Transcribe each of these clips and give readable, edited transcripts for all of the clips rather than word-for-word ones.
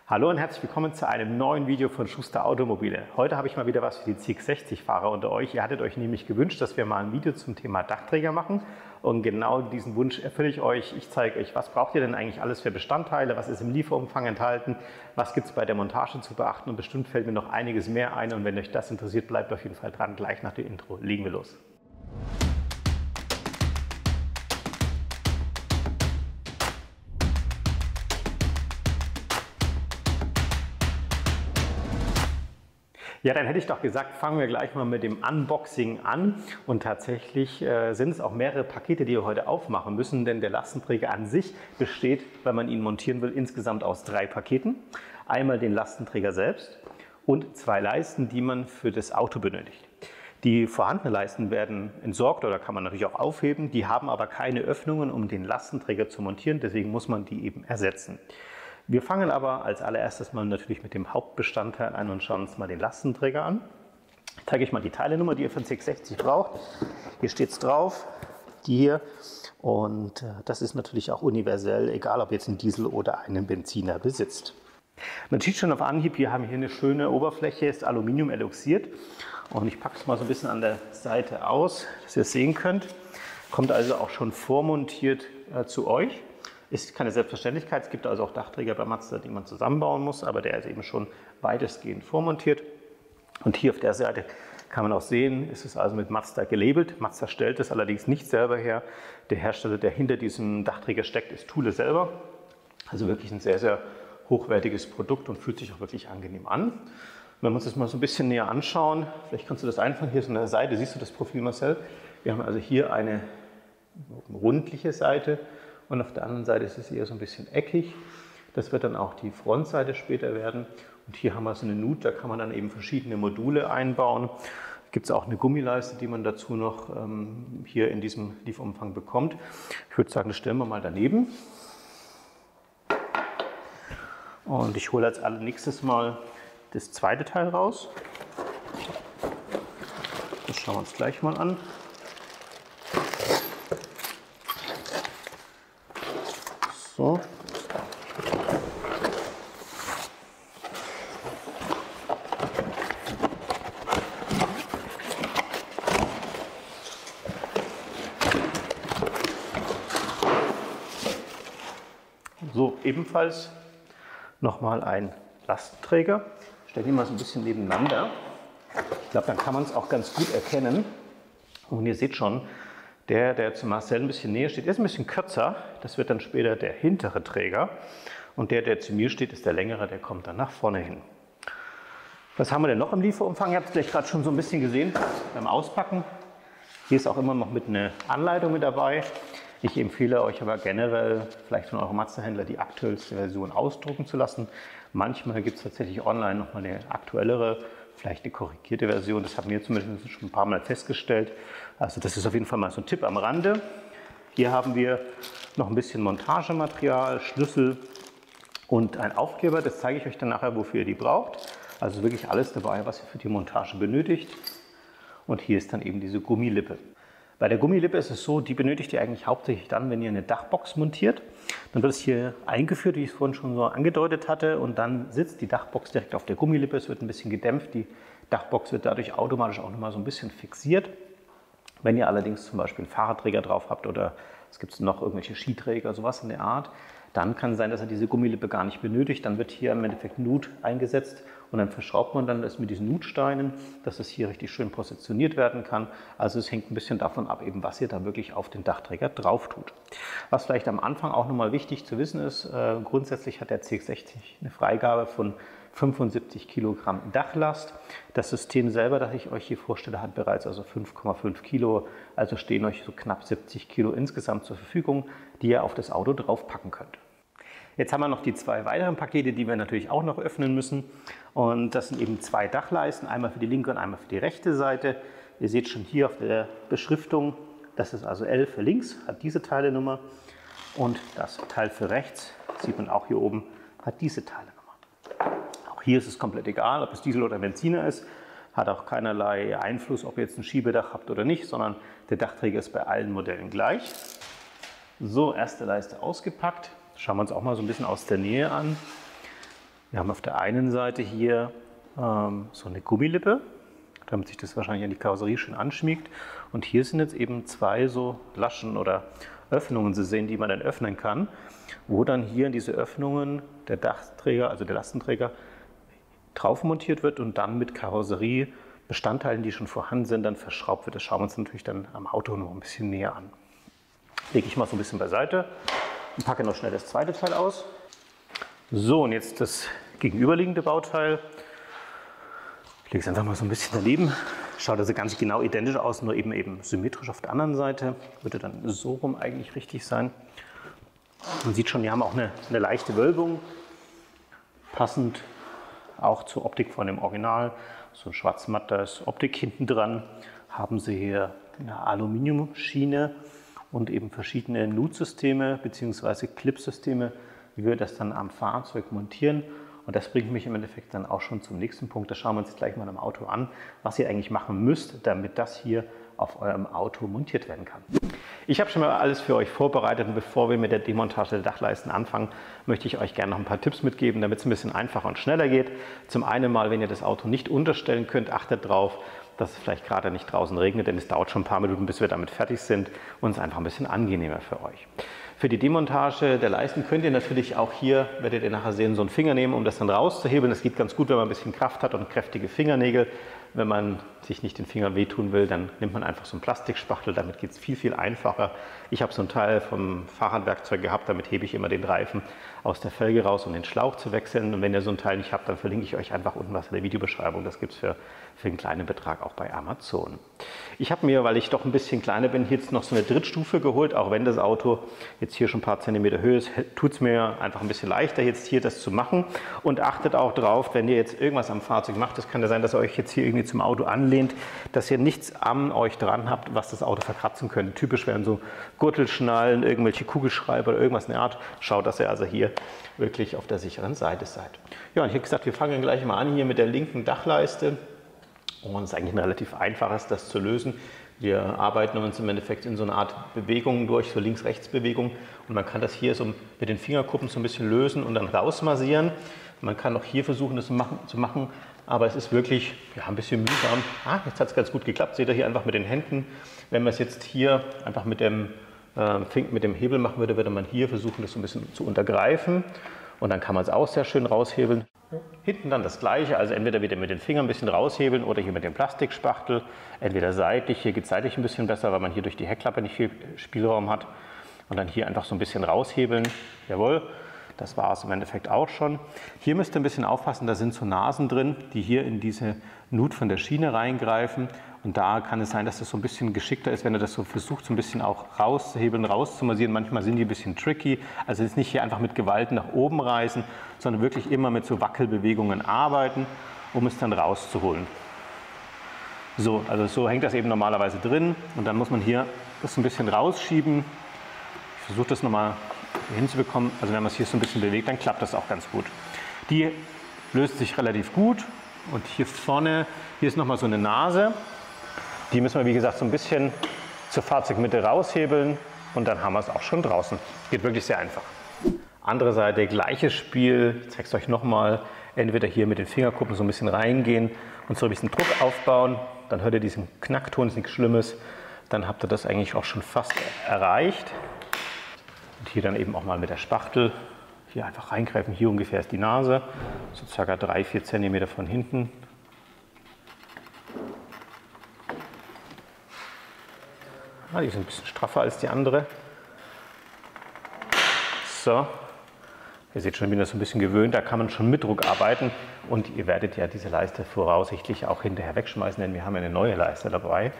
Hallo und herzlich willkommen zu einem neuen Video von Schuster Automobile. Heute habe ich mal wieder was für die CX-60-Fahrer unter euch. Ihr hattet euch nämlich gewünscht, dass wir mal ein Video zum Thema Dachträger machen. Und genau diesen Wunsch erfülle ich euch. Ich zeige euch, was braucht ihr denn eigentlich alles für Bestandteile, was ist im Lieferumfang enthalten, was gibt es bei der Montage zu beachten und bestimmt fällt mir noch einiges mehr ein. Und wenn euch das interessiert, bleibt auf jeden Fall dran. Gleich nach dem Intro legen wir los. Ja, dann hätte ich doch gesagt, fangen wir gleich mal mit dem Unboxing an. Und tatsächlich sind es auch mehrere Pakete, die wir heute aufmachen müssen, denn der Lastenträger an sich besteht, wenn man ihn montieren will, insgesamt aus 3 Paketen. Einmal den Lastenträger selbst und 2 Leisten, die man für das Auto benötigt. Die vorhandenen Leisten werden entsorgt oder kann man natürlich auch aufheben. Die haben aber keine Öffnungen, um den Lastenträger zu montieren, deswegen muss man die eben ersetzen. Wir fangen aber als allererstes mal natürlich mit dem Hauptbestandteil an und schauen uns mal den Lastenträger an. Ich zeige euch mal die Teilenummer, die ihr für den CX-60 braucht. Hier steht es drauf, die hier. Und das ist natürlich auch universell, egal ob jetzt ein Diesel oder einen Benziner besitzt. Man sieht schon auf Anhieb, hier haben wir hier eine schöne Oberfläche, ist Aluminium eloxiert. Und ich packe es mal so ein bisschen an der Seite aus, dass ihr es sehen könnt. Kommt also auch schon vormontiert zu euch. Ist keine Selbstverständlichkeit, es gibt also auch Dachträger bei Mazda, die man zusammenbauen muss, aber der ist eben schon weitestgehend vormontiert. Und hier auf der Seite kann man auch sehen, ist es also mit Mazda gelabelt. Mazda stellt es allerdings nicht selber her. Der Hersteller, der hinter diesem Dachträger steckt, ist Thule selber. Also wirklich ein sehr, sehr hochwertiges Produkt und fühlt sich auch wirklich angenehm an. Wenn wir uns das mal so ein bisschen näher anschauen, vielleicht kannst du das einfangen, hier ist an der Seite, siehst du das Profil, Marcel? Wir haben also hier eine rundliche Seite. Und auf der anderen Seite ist es eher so ein bisschen eckig. Das wird dann auch die Frontseite später werden. Und hier haben wir so eine Nut, da kann man dann eben verschiedene Module einbauen. Gibt es auch eine Gummileiste, die man dazu noch hier in diesem Lieferumfang bekommt. Ich würde sagen, das stellen wir mal daneben. Und ich hole als nächstes mal das zweite Teil raus. Das schauen wir uns gleich mal an. So. So, ebenfalls nochmal ein Lastenträger. Ich stelle ihn mal so ein bisschen nebeneinander. Ich glaube, dann kann man es auch ganz gut erkennen. Und ihr seht schon, der zu Marcel ein bisschen näher steht, ist ein bisschen kürzer. Das wird dann später der hintere Träger. Und der zu mir steht, ist der längere, der kommt dann nach vorne hin. Was haben wir denn noch im Lieferumfang? Ihr habt es vielleicht gerade schon so ein bisschen gesehen beim Auspacken. Hier ist auch immer noch mit einer Anleitung mit dabei. Ich empfehle euch aber generell, vielleicht von eurem Mazda-Händler, die aktuellste Version ausdrucken zu lassen. Manchmal gibt es tatsächlich online nochmal eine aktuellere, vielleicht eine korrigierte Version. Das haben wir zumindest schon ein paar Mal festgestellt. Also das ist auf jeden Fall mal so ein Tipp am Rande. Hier haben wir noch ein bisschen Montagematerial, Schlüssel und ein Aufkleber. Das zeige ich euch dann nachher, wofür ihr die braucht. Also wirklich alles dabei, was ihr für die Montage benötigt. Und hier ist dann eben diese Gummilippe. Bei der Gummilippe ist es so, die benötigt ihr eigentlich hauptsächlich dann, wenn ihr eine Dachbox montiert. Dann wird es hier eingeführt, wie ich es vorhin schon so angedeutet hatte. Und dann sitzt die Dachbox direkt auf der Gummilippe. Es wird ein bisschen gedämpft. Die Dachbox wird dadurch automatisch auch nochmal so ein bisschen fixiert. Wenn ihr allerdings zum Beispiel einen Fahrradträger drauf habt oder es gibt noch irgendwelche Skiträger, sowas in der Art, dann kann es sein, dass er diese Gummilippe gar nicht benötigt. Dann wird hier im Endeffekt Nut eingesetzt und dann verschraubt man dann das mit diesen Nutsteinen, dass es hier richtig schön positioniert werden kann. Also es hängt ein bisschen davon ab, eben was ihr da wirklich auf den Dachträger drauf tut. Was vielleicht am Anfang auch nochmal wichtig zu wissen ist, grundsätzlich hat der CX-60 eine Freigabe von 75 Kilogramm Dachlast. Das System selber, das ich euch hier vorstelle, hat bereits also 5,5 Kilo. Also stehen euch so knapp 70 Kilo insgesamt zur Verfügung, die ihr auf das Auto draufpacken könnt. Jetzt haben wir noch die 2 weiteren Pakete, die wir natürlich auch noch öffnen müssen. Und das sind eben 2 Dachleisten, einmal für die linke und einmal für die rechte Seite. Ihr seht schon hier auf der Beschriftung, das ist also L für links, hat diese Teilenummer. Und das Teil für rechts, sieht man auch hier oben, hat diese Teilenummer. Auch hier ist es komplett egal, ob es Diesel oder Benziner ist. Hat auch keinerlei Einfluss, ob ihr jetzt ein Schiebedach habt oder nicht, sondern der Dachträger ist bei allen Modellen gleich. So, erste Leiste ausgepackt. Schauen wir uns auch mal so ein bisschen aus der Nähe an. Wir haben auf der einen Seite hier so eine Gummilippe, damit sich das wahrscheinlich an die Karosserie schön anschmiegt. Und hier sind jetzt eben zwei so Laschen oder Öffnungen zu sehen, die man dann öffnen kann, wo dann hier in diese Öffnungen der Dachträger, also der Lastenträger, drauf montiert wird und dann mit Karosseriebestandteilen, die schon vorhanden sind, dann verschraubt wird. Das schauen wir uns natürlich dann am Auto noch ein bisschen näher an. Lege ich mal so ein bisschen beiseite und packe noch schnell das zweite Teil aus. So, und jetzt das gegenüberliegende Bauteil. Ich lege es einfach mal so ein bisschen daneben. Schaut also ganz genau identisch aus, nur eben symmetrisch auf der anderen Seite. Würde dann so rum eigentlich richtig sein. Man sieht schon, wir haben auch eine leichte Wölbung, passend auch zur Optik von dem Original. So ein schwarz-mattes Optik hinten dran. Haben Sie hier eine Aluminiumschiene und eben verschiedene Nutsysteme bzw. Clipsysteme, wie wir das dann am Fahrzeug montieren. Und das bringt mich im Endeffekt dann auch schon zum nächsten Punkt. Das schauen wir uns jetzt gleich mal am Auto an, was ihr eigentlich machen müsst, damit das hier auf eurem Auto montiert werden kann. Ich habe schon mal alles für euch vorbereitet und bevor wir mit der Demontage der Dachleisten anfangen, möchte ich euch gerne noch ein paar Tipps mitgeben, damit es ein bisschen einfacher und schneller geht. Zum einen mal, wenn ihr das Auto nicht unterstellen könnt, achtet darauf, dass es vielleicht gerade nicht draußen regnet, denn es dauert schon ein paar Minuten, bis wir damit fertig sind und es ist einfach ein bisschen angenehmer für euch. Für die Demontage der Leisten könnt ihr natürlich auch hier, werdet ihr nachher sehen, so einen Finger nehmen, um das dann rauszuhebeln. Das geht ganz gut, wenn man ein bisschen Kraft hat und kräftige Fingernägel. Wenn man sich nicht den Finger wehtun will, dann nimmt man einfach so einen Plastikspachtel, damit geht es viel einfacher. Ich habe so ein Teil vom Fahrradwerkzeug gehabt, damit hebe ich immer den Reifen aus der Felge raus, um den Schlauch zu wechseln. Und wenn ihr so ein Teil nicht habt, dann verlinke ich euch einfach unten was in der Videobeschreibung. Das gibt es für einen kleinen Betrag auch bei Amazon. Ich habe mir, weil ich doch ein bisschen kleiner bin, jetzt noch so eine Drittstufe geholt, auch wenn das Auto jetzt hier schon ein paar Zentimeter Höhe ist, tut es mir einfach ein bisschen leichter, jetzt hier das zu machen. Und achtet auch drauf, wenn ihr jetzt irgendwas am Fahrzeug macht, es kann ja sein, dass ihr euch jetzt hier irgendwie zum Auto anlehnt, dass ihr nichts an euch dran habt, was das Auto verkratzen könnte. Typisch wären so Gurtelschnallen, irgendwelche Kugelschreiber oder irgendwas in der Art. Schaut, dass ihr also hier wirklich auf der sicheren Seite seid. Ja, und ich habe gesagt, wir fangen gleich mal an hier mit der linken Dachleiste. Und es ist eigentlich ein relativ einfaches, das zu lösen. Wir arbeiten uns im Endeffekt in so eine Art Bewegung durch, so Links-Rechts-Bewegung. Und man kann das hier so mit den Fingerkuppen so ein bisschen lösen und dann rausmassieren. Man kann auch hier versuchen, das zu machen, aber es ist wirklich ein bisschen mühsam. Jetzt hat es ganz gut geklappt. Seht ihr hier einfach mit den Händen. Wenn man es jetzt hier einfach mit dem Hebel machen würde, würde man hier versuchen, das so ein bisschen zu untergreifen. Und dann kann man es auch sehr schön raushebeln. Hinten dann das gleiche, also entweder wieder mit den Fingern ein bisschen raushebeln oder hier mit dem Plastikspachtel. Entweder seitlich, hier geht es seitlich ein bisschen besser, weil man hier durch die Heckklappe nicht viel Spielraum hat. Und dann hier einfach so ein bisschen raushebeln. Jawohl, das war es im Endeffekt auch schon. Hier müsst ihr ein bisschen aufpassen, da sind so Nasen drin, die hier in diese Nut von der Schiene reingreifen. Und da kann es sein, dass das so ein bisschen geschickter ist, wenn ihr das so versucht, so ein bisschen auch rauszuhebeln, rauszumassieren. Manchmal sind die ein bisschen tricky. Also jetzt nicht hier einfach mit Gewalt nach oben reißen, sondern wirklich immer mit so Wackelbewegungen arbeiten, um es dann rauszuholen. So, also so hängt das eben normalerweise drin. Und dann muss man hier das ein bisschen rausschieben. Ich versuche das nochmal hinzubekommen. Also wenn man es hier so ein bisschen bewegt, dann klappt das auch ganz gut. Die löst sich relativ gut. Und hier vorne, hier ist nochmal so eine Nase. Die müssen wir, wie gesagt, so ein bisschen zur Fahrzeugmitte raushebeln und dann haben wir es auch schon draußen. Geht wirklich sehr einfach. Andere Seite, gleiches Spiel. Ich zeige es euch nochmal. Entweder hier mit den Fingerkuppen so ein bisschen reingehen und so ein bisschen Druck aufbauen. Dann hört ihr diesen Knackton, ist nichts Schlimmes. Dann habt ihr das eigentlich auch schon fast erreicht. Und hier dann eben auch mal mit der Spachtel hier einfach reingreifen. Hier ungefähr ist die Nase, so ca. 3-4 cm von hinten. Die ist ein bisschen straffer als die andere. So, ihr seht schon, ich bin das so ein bisschen gewöhnt, da kann man schon mit Druck arbeiten und ihr werdet ja diese Leiste voraussichtlich auch hinterher wegschmeißen, denn wir haben eine neue Leiste dabei.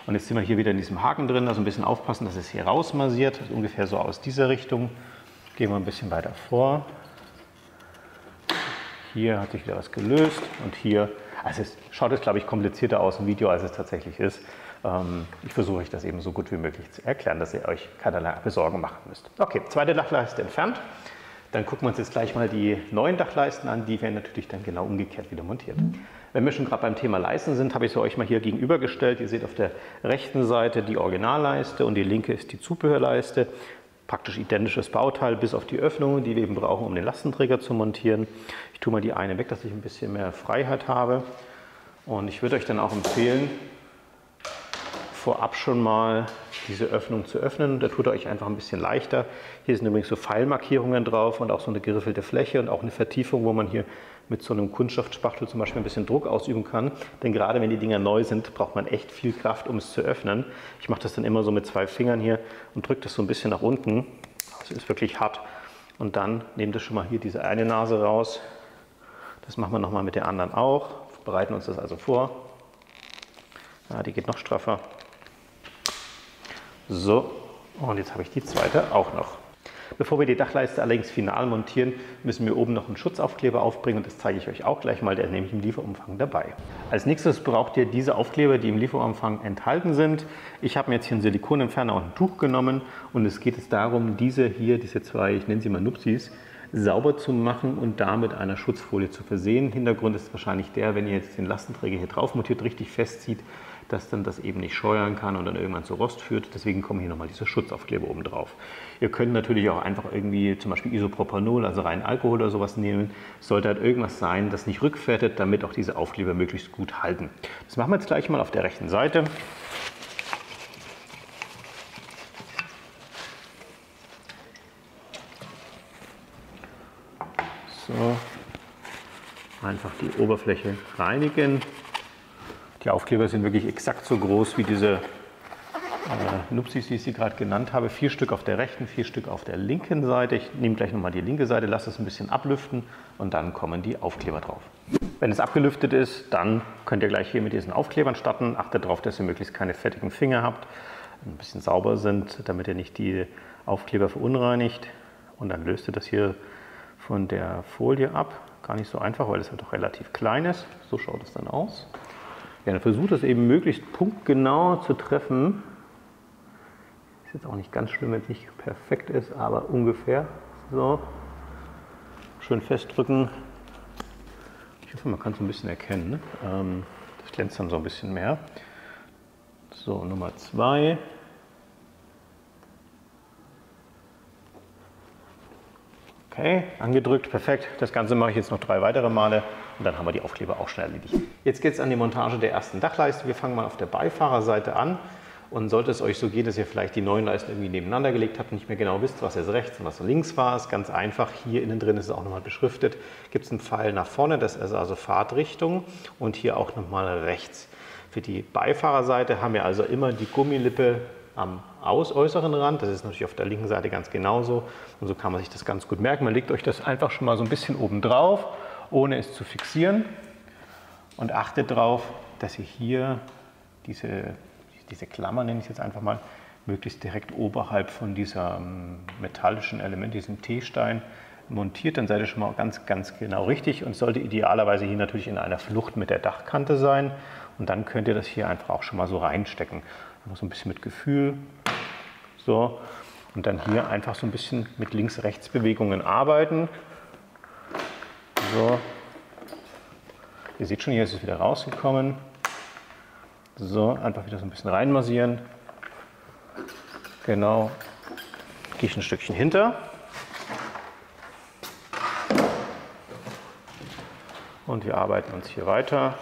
Und jetzt sind wir hier wieder in diesem Haken drin, also ein bisschen aufpassen, dass es hier rausmassiert, ungefähr so aus dieser Richtung. Gehen wir ein bisschen weiter vor. Hier hat sich wieder was gelöst und hier, also es schaut jetzt, glaube ich, komplizierter aus im Video, als es tatsächlich ist. Ich versuche euch das eben so gut wie möglich zu erklären, dass ihr euch keinerlei Sorgen machen müsst. Okay, zweite Dachleiste entfernt. Dann gucken wir uns jetzt gleich mal die neuen Dachleisten an. Die werden natürlich dann genau umgekehrt wieder montiert. Wenn wir schon gerade beim Thema Leisten sind, habe ich sie euch mal hier gegenübergestellt. Ihr seht auf der rechten Seite die Originalleiste und die linke ist die Zubehörleiste. praktisch identisches Bauteil, bis auf die Öffnungen, die wir eben brauchen, um den Lastenträger zu montieren. Ich tue mal die eine weg, dass ich ein bisschen mehr Freiheit habe. Und ich würde euch dann auch empfehlen, vorab schon mal diese Öffnung zu öffnen. Da tut ihr euch einfach ein bisschen leichter. Hier sind übrigens so Pfeilmarkierungen drauf und auch so eine geriffelte Fläche und auch eine Vertiefung, wo man hier mit so einem Kunststoffspachtel zum Beispiel ein bisschen Druck ausüben kann. Denn gerade wenn die Dinger neu sind, braucht man echt viel Kraft, um es zu öffnen. Ich mache das dann immer so mit 2 Fingern hier und drücke das so ein bisschen nach unten. Das ist wirklich hart. Und dann nehmt ihr schon mal hier diese eine Nase raus. Das machen wir nochmal mit der anderen auch. Bereiten uns das also vor. Ja, die geht noch straffer. So, und jetzt habe ich die zweite auch noch. Bevor wir die Dachleiste allerdings final montieren, müssen wir oben noch einen Schutzaufkleber aufbringen und das zeige ich euch auch gleich mal, der ist nämlich im Lieferumfang dabei. Als nächstes braucht ihr diese Aufkleber, die im Lieferumfang enthalten sind. Ich habe mir jetzt hier einen Silikonentferner und ein Tuch genommen und es geht jetzt darum, diese 2, ich nenne sie mal Nupsis, sauber zu machen und damit einer Schutzfolie zu versehen. Hintergrund ist wahrscheinlich der, wenn ihr jetzt den Lastenträger hier drauf montiert, richtig festzieht, dass dann das eben nicht scheuern kann und dann irgendwann zu Rost führt. Deswegen kommen hier nochmal diese Schutzaufkleber oben drauf. Ihr könnt natürlich auch einfach irgendwie zum Beispiel Isopropanol, also rein Alkohol oder sowas nehmen. Es sollte halt irgendwas sein, das nicht rückfettet, damit auch diese Aufkleber möglichst gut halten. Das machen wir jetzt gleich mal auf der rechten Seite. So, einfach die Oberfläche reinigen. Die Aufkleber sind wirklich exakt so groß wie diese Nupsis, wie ich sie gerade genannt habe. 4 Stück auf der rechten, 4 Stück auf der linken Seite. Ich nehme gleich nochmal die linke Seite, lasse es ein bisschen ablüften und dann kommen die Aufkleber drauf. Wenn es abgelüftet ist, dann könnt ihr gleich hier mit diesen Aufklebern starten. Achtet darauf, dass ihr möglichst keine fettigen Finger habt, ein bisschen sauber sind, damit ihr nicht die Aufkleber verunreinigt. Und dann löst ihr das hier von der Folie ab. Gar nicht so einfach, weil es halt doch relativ klein ist. So schaut es dann aus. Ja, dann versucht es eben möglichst punktgenau zu treffen. Ist jetzt auch nicht ganz schlimm, wenn es nicht perfekt ist, aber ungefähr. So, schön festdrücken. Ich hoffe, man kann es ein bisschen erkennen. Ne? Das glänzt dann so ein bisschen mehr. So, Nummer 2. Okay, angedrückt, perfekt. Das Ganze mache ich jetzt noch 3 weitere Male und dann haben wir die Aufkleber auch schnell erledigt. Jetzt geht es an die Montage der ersten Dachleiste. Wir fangen mal auf der Beifahrerseite an. Und sollte es euch so gehen, dass ihr vielleicht die neuen Leisten irgendwie nebeneinander gelegt habt und nicht mehr genau wisst, was jetzt rechts und was links war, ist ganz einfach. Hier innen drin ist es auch nochmal beschriftet. Gibt es einen Pfeil nach vorne, das ist also Fahrtrichtung und hier auch nochmal rechts. Für die Beifahrerseite haben wir also immer die Gummilippe am äußeren Rand. Das ist natürlich auf der linken Seite ganz genauso. Und so kann man sich das ganz gut merken. Man legt euch das einfach schon mal so ein bisschen oben drauf, ohne es zu fixieren. Und achtet darauf, dass ihr hier diese Klammer, nenne ich es jetzt einfach mal, möglichst direkt oberhalb von diesem metallischen Element, diesem T-Stein, montiert. Dann seid ihr schon mal ganz genau richtig und sollte idealerweise hier natürlich in einer Flucht mit der Dachkante sein. Und dann könnt ihr das hier einfach auch schon mal so reinstecken. So ein bisschen mit Gefühl. So. Und dann hier einfach so ein bisschen mit Links-Rechts-Bewegungen arbeiten. So. Ihr seht schon, hier ist es wieder rausgekommen. So, einfach wieder so ein bisschen reinmassieren. Genau. Gehe ich ein Stückchen hinter. Und wir arbeiten uns hier weiter.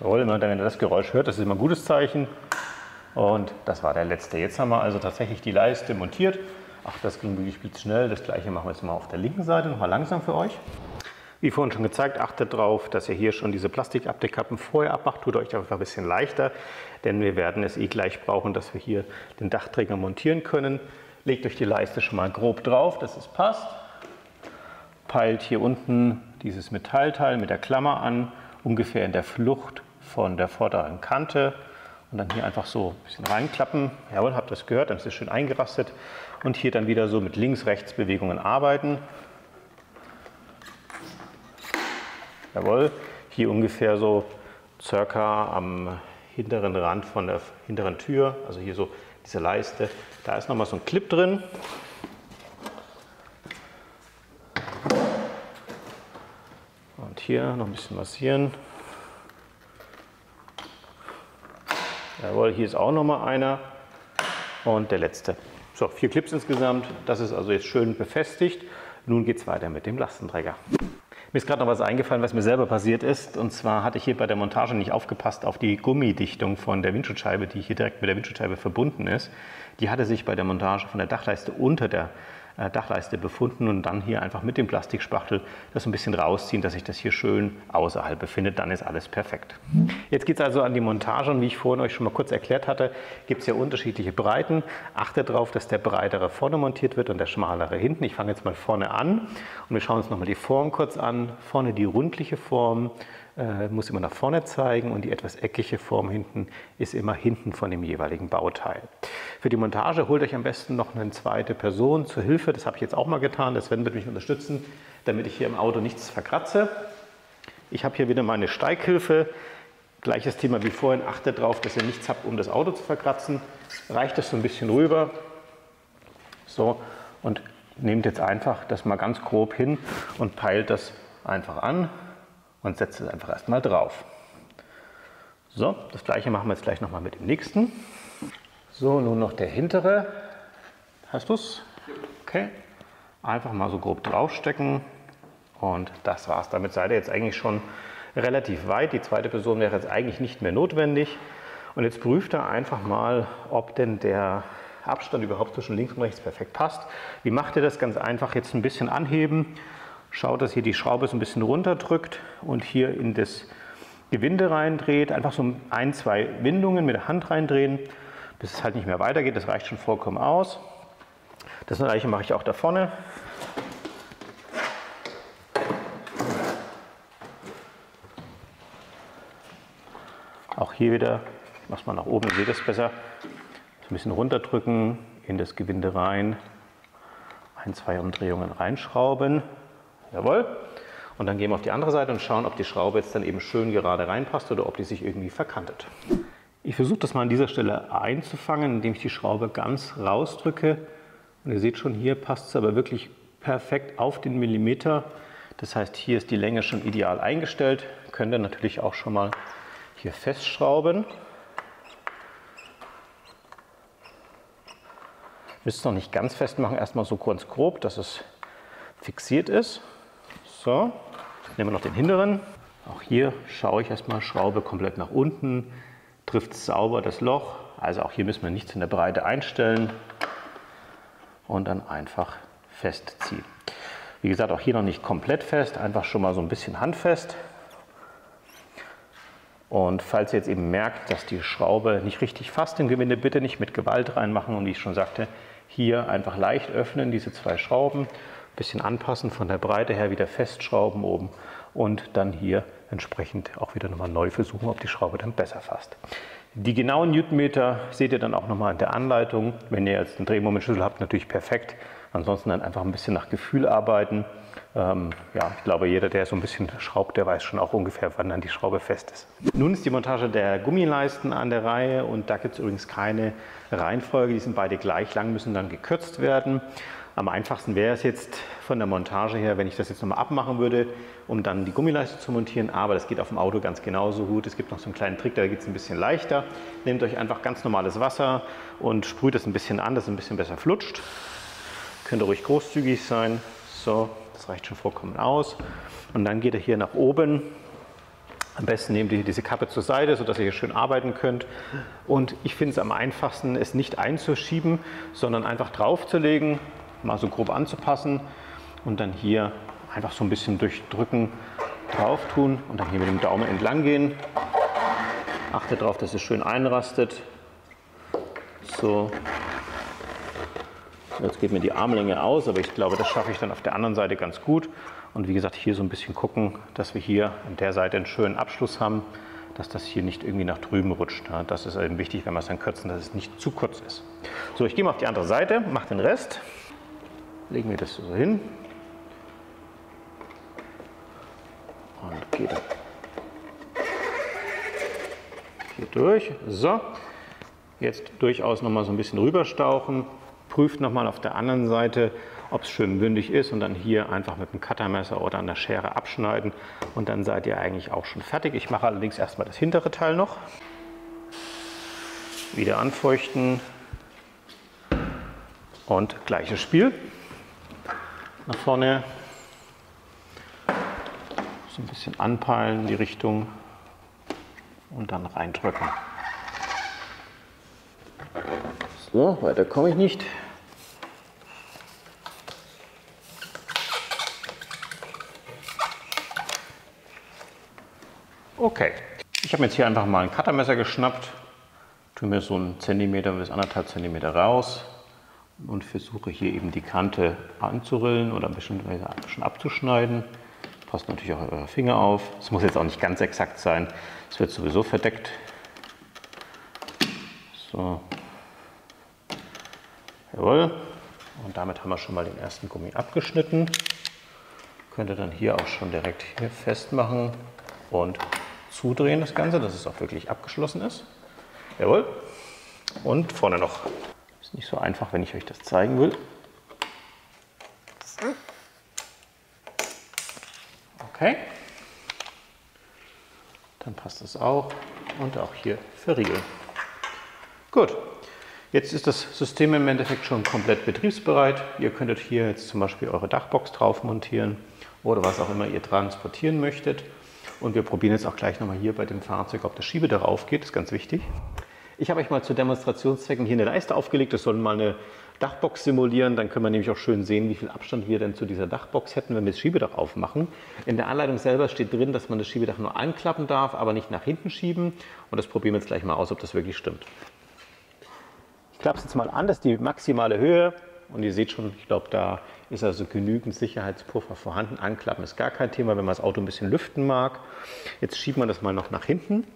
Jawohl, immer wenn ihr das Geräusch hört, das ist immer ein gutes Zeichen. Und das war der letzte. Jetzt haben wir also tatsächlich die Leiste montiert. Ach, das ging wirklich blitzschnell. Das gleiche machen wir jetzt mal auf der linken Seite, nochmal langsam für euch. Wie vorhin schon gezeigt, achtet darauf, dass ihr hier schon diese Plastikabdeckkappen vorher abmacht. Tut euch einfach ein bisschen leichter, denn wir werden es gleich brauchen, dass wir hier den Dachträger montieren können. Legt euch die Leiste schon mal grob drauf, dass es passt. Peilt hier unten dieses Metallteil mit der Klammer an, ungefähr in der Flucht von der vorderen Kante. Und dann hier einfach so ein bisschen reinklappen. Jawohl, habt ihr das gehört, dann ist es schön eingerastet. Und hier dann wieder so mit Links-Rechts-Bewegungen arbeiten. Jawohl, hier ungefähr so circa am hinteren Rand von der hinteren Tür, also hier so diese Leiste, da ist nochmal so ein Clip drin. Und hier noch ein bisschen massieren. Jawohl. Jawohl, hier ist auch nochmal einer. Und der letzte. So, 4 Clips insgesamt. Das ist also jetzt schön befestigt. Nun geht es weiter mit dem Lastenträger. Mir ist gerade noch was eingefallen, was mir selber passiert ist. Und zwar hatte ich hier bei der Montage nicht aufgepasst auf die Gummidichtung von der Windschutzscheibe, die hier direkt mit der Windschutzscheibe verbunden ist. Die hatte sich bei der Montage von der Dachleiste unter der Dachleiste befunden und dann hier einfach mit dem Plastikspachtel das ein bisschen rausziehen, dass sich das hier schön außerhalb befindet. Dann ist alles perfekt. Jetzt geht es also an die Montage und wie ich vorhin euch schon mal kurz erklärt hatte, gibt es ja unterschiedliche Breiten. Achtet darauf, dass der breitere vorne montiert wird und der schmalere hinten. Ich fange jetzt mal vorne an und wir schauen uns nochmal die Form kurz an. Vorne die rundliche Form muss immer nach vorne zeigen und die etwas eckige Form hinten ist immer hinten von dem jeweiligen Bauteil. Für die Montage holt euch am besten noch eine zweite Person zur Hilfe. Das habe ich jetzt auch mal getan. Das Sven wird mich unterstützen, damit ich hier im Auto nichts verkratze. Ich habe hier wieder meine Steighilfe. Gleiches Thema wie vorhin. Achtet darauf, dass ihr nichts habt, um das Auto zu verkratzen. Reicht das so ein bisschen rüber. So, und nehmt jetzt einfach das mal ganz grob hin und peilt das einfach an und setzt es einfach erstmal drauf. So, das gleiche machen wir jetzt gleich nochmal mit dem nächsten. So, nun noch der hintere. Hast du es? Okay. Einfach mal so grob draufstecken und das war's. Damit seid ihr jetzt eigentlich schon relativ weit. Die zweite Person wäre jetzt eigentlich nicht mehr notwendig. Und jetzt prüft ihr einfach mal, ob denn der Abstand überhaupt zwischen links und rechts perfekt passt. Wie macht ihr das? Ganz einfach jetzt ein bisschen anheben. Schaut, dass hier die Schraube so ein bisschen runterdrückt und hier in das Gewinde reindreht. Einfach so 1, 2 Windungen mit der Hand reindrehen, bis es halt nicht mehr weitergeht. Das reicht schon vollkommen aus. Das gleiche mache ich auch da vorne. Auch hier wieder, ich mache es mal nach oben, ihr seht es besser. So ein bisschen runterdrücken, in das Gewinde rein. 1, 2 Umdrehungen reinschrauben. Jawohl. Und dann gehen wir auf die andere Seite und schauen, ob die Schraube jetzt dann eben schön gerade reinpasst oder ob die sich irgendwie verkantet. Ich versuche das mal an dieser Stelle einzufangen, indem ich die Schraube ganz rausdrücke. Und ihr seht schon, hier passt es aber wirklich perfekt auf den Millimeter. Das heißt, hier ist die Länge schon ideal eingestellt. Könnt ihr natürlich auch schon mal hier festschrauben. Müsst es noch nicht ganz fest machen, erstmal so ganz grob, dass es fixiert ist. So, jetzt nehmen wir noch den hinteren. Auch hier schaue ich erstmal, Schraube komplett nach unten, trifft sauber das Loch. Also auch hier müssen wir nichts in der Breite einstellen und dann einfach festziehen. Wie gesagt, auch hier noch nicht komplett fest, einfach schon mal so ein bisschen handfest. Und falls ihr jetzt eben merkt, dass die Schraube nicht richtig fasst im Gewinde, bitte nicht mit Gewalt reinmachen und wie ich schon sagte, hier einfach leicht öffnen, diese 2 Schrauben. Bisschen anpassen, von der Breite her wieder festschrauben oben und dann hier entsprechend auch wieder nochmal neu versuchen, ob die Schraube dann besser fasst. Die genauen Newtonmeter seht ihr dann auch nochmal in der Anleitung. Wenn ihr jetzt einen Drehmomentschlüssel habt, natürlich perfekt. Ansonsten dann einfach ein bisschen nach Gefühl arbeiten. Ja, ich glaube, jeder, der so ein bisschen schraubt, der weiß schon auch ungefähr, wann dann die Schraube fest ist. Nun ist die Montage der Gummileisten an der Reihe und da gibt es übrigens keine Reihenfolge. Die sind beide gleich lang, müssen dann gekürzt werden. Am einfachsten wäre es jetzt von der Montage her, wenn ich das jetzt nochmal abmachen würde, um dann die Gummileiste zu montieren. Aber das geht auf dem Auto ganz genauso gut. Es gibt noch so einen kleinen Trick, da geht es ein bisschen leichter. Nehmt euch einfach ganz normales Wasser und sprüht es ein bisschen an, dass es ein bisschen besser flutscht. Könnt ihr ruhig großzügig sein. So, das reicht schon vollkommen aus. Und dann geht ihr hier nach oben. Am besten nehmt ihr diese Kappe zur Seite, sodass ihr hier schön arbeiten könnt. Und ich finde es am einfachsten, es nicht einzuschieben, sondern einfach draufzulegen, mal so grob anzupassen und dann hier einfach so ein bisschen durchdrücken, drauf tun und dann hier mit dem Daumen entlang gehen. Achtet darauf, dass es schön einrastet. So. Jetzt geht mir die Armlänge aus, aber ich glaube, das schaffe ich dann auf der anderen Seite ganz gut. Und wie gesagt, hier so ein bisschen gucken, dass wir hier an der Seite einen schönen Abschluss haben, dass das hier nicht irgendwie nach drüben rutscht. Das ist eben wichtig, wenn wir es dann kürzen, dass es nicht zu kurz ist. So, ich gehe mal auf die andere Seite, mache den Rest. Legen wir das so hin und geht hier durch. So, jetzt durchaus noch mal so ein bisschen rüberstauchen. Prüft noch mal auf der anderen Seite, ob es schön bündig ist und dann hier einfach mit dem Cuttermesser oder an der Schere abschneiden und dann seid ihr eigentlich auch schon fertig. Ich mache allerdings erstmal das hintere Teil noch. Wieder anfeuchten und gleiches Spiel. Nach vorne. So ein bisschen anpeilen die Richtung und dann reindrücken. So, weiter komme ich nicht. Okay, ich habe jetzt hier einfach mal ein Cuttermesser geschnappt, tue mir so einen Zentimeter bis 1,5 Zentimeter raus und versuche hier eben die Kante anzurillen oder ein bisschen abzuschneiden. Passt natürlich auch eure Finger auf. Es muss jetzt auch nicht ganz exakt sein, es wird sowieso verdeckt. So, jawohl. Und damit haben wir schon mal den ersten Gummi abgeschnitten. Könnt ihr dann hier auch schon direkt hier festmachen und zudrehen das Ganze, dass es auch wirklich abgeschlossen ist. Jawohl. Und vorne noch. Ist nicht so einfach, wenn ich euch das zeigen will. Okay. Dann passt es auch. Und auch hier verriegeln. Gut. Jetzt ist das System im Endeffekt schon komplett betriebsbereit. Ihr könntet hier jetzt zum Beispiel eure Dachbox drauf montieren oder was auch immer ihr transportieren möchtet. Und wir probieren jetzt auch gleich nochmal hier bei dem Fahrzeug, ob das Schiebedach aufgeht. Das ist ganz wichtig. Ich habe euch mal zu Demonstrationszwecken hier eine Leiste aufgelegt. Das soll mal eine Dachbox simulieren. Dann können wir nämlich auch schön sehen, wie viel Abstand wir denn zu dieser Dachbox hätten, wenn wir das Schiebedach aufmachen. In der Anleitung selber steht drin, dass man das Schiebedach nur anklappen darf, aber nicht nach hinten schieben. Und das probieren wir jetzt gleich mal aus, ob das wirklich stimmt. Ich klappe es jetzt mal an, das ist die maximale Höhe. Und ihr seht schon, ich glaube, da ist also genügend Sicherheitspuffer vorhanden. Anklappen ist gar kein Thema, wenn man das Auto ein bisschen lüften mag. Jetzt schiebt man das mal noch nach hinten.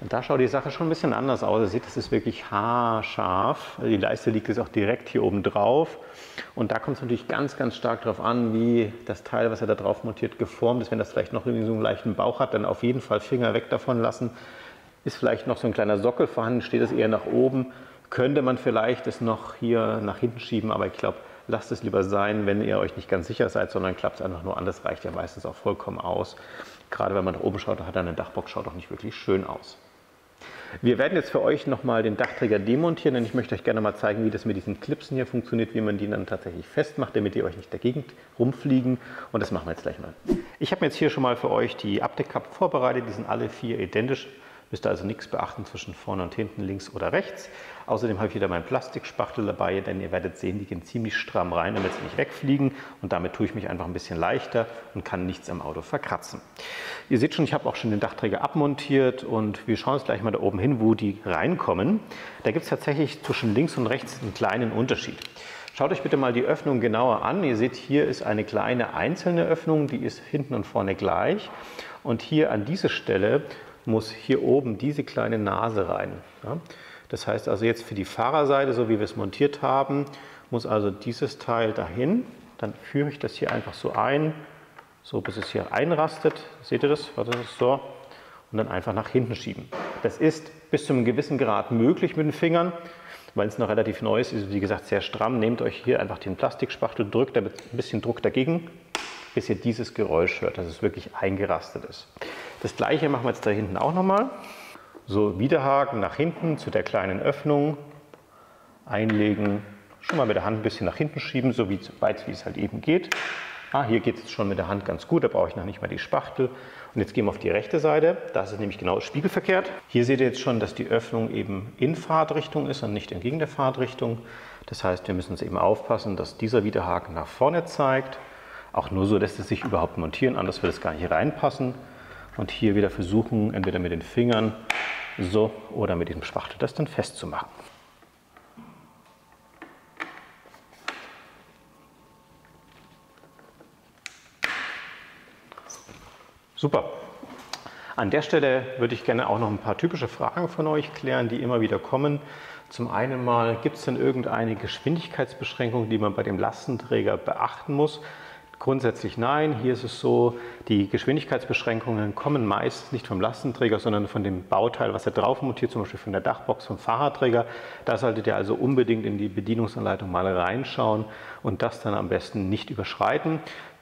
Und da schaut die Sache schon ein bisschen anders aus. Ihr seht, das ist wirklich haarscharf. Die Leiste liegt jetzt auch direkt hier oben drauf. Und da kommt es natürlich ganz, ganz stark darauf an, wie das Teil, was er da drauf montiert, geformt ist. Wenn das vielleicht noch irgendwie so einen leichten Bauch hat, dann auf jeden Fall Finger weg davon lassen. Ist vielleicht noch so ein kleiner Sockel vorhanden, steht es eher nach oben. Könnte man vielleicht es noch hier nach hinten schieben, aber ich glaube, lasst es lieber sein, wenn ihr euch nicht ganz sicher seid, sondern klappt es einfach nur an. Das reicht ja meistens auch vollkommen aus. Gerade wenn man nach oben schaut, hat er eine Dachbox, schaut auch nicht wirklich schön aus. Wir werden jetzt für euch nochmal den Dachträger demontieren, denn ich möchte euch gerne mal zeigen, wie das mit diesen Clipsen hier funktioniert, wie man die dann tatsächlich festmacht, damit ihr euch nicht dagegen rumfliegen. Und das machen wir jetzt gleich mal. Ich habe jetzt hier schon mal für euch die Abdeckkappen vorbereitet, die sind alle 4 identisch. Müsst ihr also nichts beachten zwischen vorne und hinten, links oder rechts. Außerdem habe ich wieder meinen Plastikspachtel dabei, denn ihr werdet sehen, die gehen ziemlich stramm rein, damit sie nicht wegfliegen. Und damit tue ich mich einfach ein bisschen leichter und kann nichts am Auto verkratzen. Ihr seht schon, ich habe auch schon den Dachträger abmontiert und wir schauen uns gleich mal da oben hin, wo die reinkommen. Da gibt es tatsächlich zwischen links und rechts einen kleinen Unterschied. Schaut euch bitte mal die Öffnung genauer an. Ihr seht, hier ist eine kleine einzelne Öffnung, die ist hinten und vorne gleich. Und hier an diese Stelle muss hier oben diese kleine Nase rein. Ja? Das heißt also jetzt für die Fahrerseite, so wie wir es montiert haben, muss also dieses Teil dahin. Dann führe ich das hier einfach so ein, so bis es hier einrastet. Seht ihr das? Das ist so. Und dann einfach nach hinten schieben. Das ist bis zu einem gewissen Grad möglich mit den Fingern, weil es noch relativ neu ist. Ist wie gesagt sehr stramm. Nehmt euch hier einfach den Plastikspachtel, drückt damit ein bisschen Druck dagegen, bis ihr dieses Geräusch hört, dass es wirklich eingerastet ist. Das gleiche machen wir jetzt da hinten auch nochmal. So, Widerhaken nach hinten zu der kleinen Öffnung einlegen. Schon mal mit der Hand ein bisschen nach hinten schieben, so weit wie es halt eben geht. Hier geht es schon mit der Hand ganz gut, da brauche ich noch nicht mal die Spachtel. Und jetzt gehen wir auf die rechte Seite, da ist es nämlich genau spiegelverkehrt. Hier seht ihr jetzt schon, dass die Öffnung eben in Fahrtrichtung ist und nicht entgegen der Fahrtrichtung. Das heißt, wir müssen uns eben aufpassen, dass dieser Widerhaken nach vorne zeigt. Auch nur so lässt es sich überhaupt montieren, anders wird es gar nicht reinpassen. Und hier wieder versuchen, entweder mit den Fingern so oder mit dem Spachtel das dann festzumachen. Super. An der Stelle würde ich gerne auch noch ein paar typische Fragen von euch klären, die immer wieder kommen. Zum einen mal, gibt es denn irgendeine Geschwindigkeitsbeschränkung, die man bei dem Lastenträger beachten muss? Grundsätzlich nein. Hier ist es so, die Geschwindigkeitsbeschränkungen kommen meist nicht vom Lastenträger, sondern von dem Bauteil, was er drauf montiert, zum Beispiel von der Dachbox vom Fahrradträger. Da solltet ihr also unbedingt in die Bedienungsanleitung mal reinschauen und das dann am besten nicht überschreiten.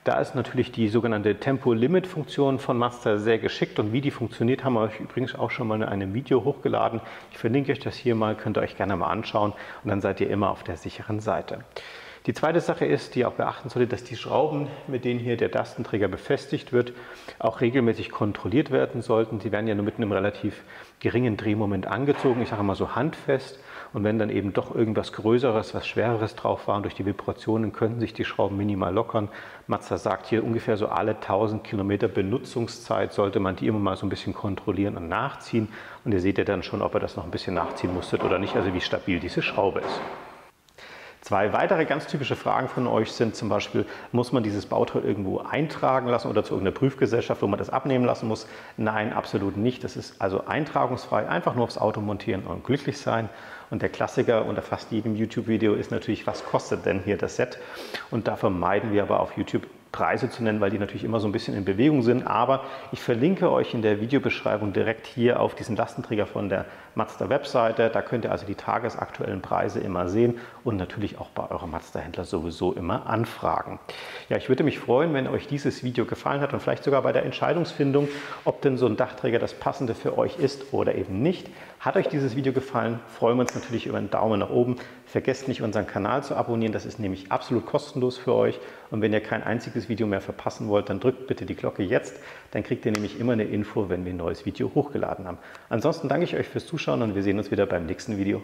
Da ist natürlich die sogenannte Tempo-Limit-Funktion von Mazda sehr geschickt und wie die funktioniert, haben wir euch übrigens auch schon mal in einem Video hochgeladen. Ich verlinke euch das hier mal, könnt ihr euch gerne mal anschauen und dann seid ihr immer auf der sicheren Seite. Die zweite Sache ist, die ihr auch beachten solltet, dass die Schrauben, mit denen hier der Lastenträger befestigt wird, auch regelmäßig kontrolliert werden sollten. Sie werden ja nur mit einem relativ geringen Drehmoment angezogen, ich sage mal so handfest. Und wenn dann eben doch irgendwas Größeres, was Schwereres drauf war und durch die Vibrationen könnten sich die Schrauben minimal lockern. Mazda sagt hier ungefähr so alle 1000 Kilometer Benutzungszeit sollte man die immer mal so ein bisschen kontrollieren und nachziehen. Und ihr seht ja dann schon, ob ihr das noch ein bisschen nachziehen musstet oder nicht, also wie stabil diese Schraube ist. Zwei weitere ganz typische Fragen von euch sind zum Beispiel, muss man dieses Bauteil irgendwo eintragen lassen oder zu irgendeiner Prüfgesellschaft, wo man das abnehmen lassen muss? Nein, absolut nicht. Das ist also eintragungsfrei, einfach nur aufs Auto montieren und glücklich sein. Und der Klassiker unter fast jedem YouTube-Video ist natürlich, was kostet denn hier das Set? Und da vermeiden wir aber auf YouTube Preise zu nennen, weil die natürlich immer so ein bisschen in Bewegung sind. Aber ich verlinke euch in der Videobeschreibung direkt hier auf diesen Lastenträger von der Mazda-Webseite. Da könnt ihr also die tagesaktuellen Preise immer sehen und natürlich auch bei eurem Mazda-Händler sowieso immer anfragen. Ja, ich würde mich freuen, wenn euch dieses Video gefallen hat und vielleicht sogar bei der Entscheidungsfindung, ob denn so ein Dachträger das Passende für euch ist oder eben nicht. Hat euch dieses Video gefallen, freuen wir uns natürlich über einen Daumen nach oben. Vergesst nicht, unseren Kanal zu abonnieren, das ist nämlich absolut kostenlos für euch. Und wenn ihr kein einziges Video mehr verpassen wollt, dann drückt bitte die Glocke jetzt. Dann kriegt ihr nämlich immer eine Info, wenn wir ein neues Video hochgeladen haben. Ansonsten danke ich euch fürs Zuschauen und wir sehen uns wieder beim nächsten Video.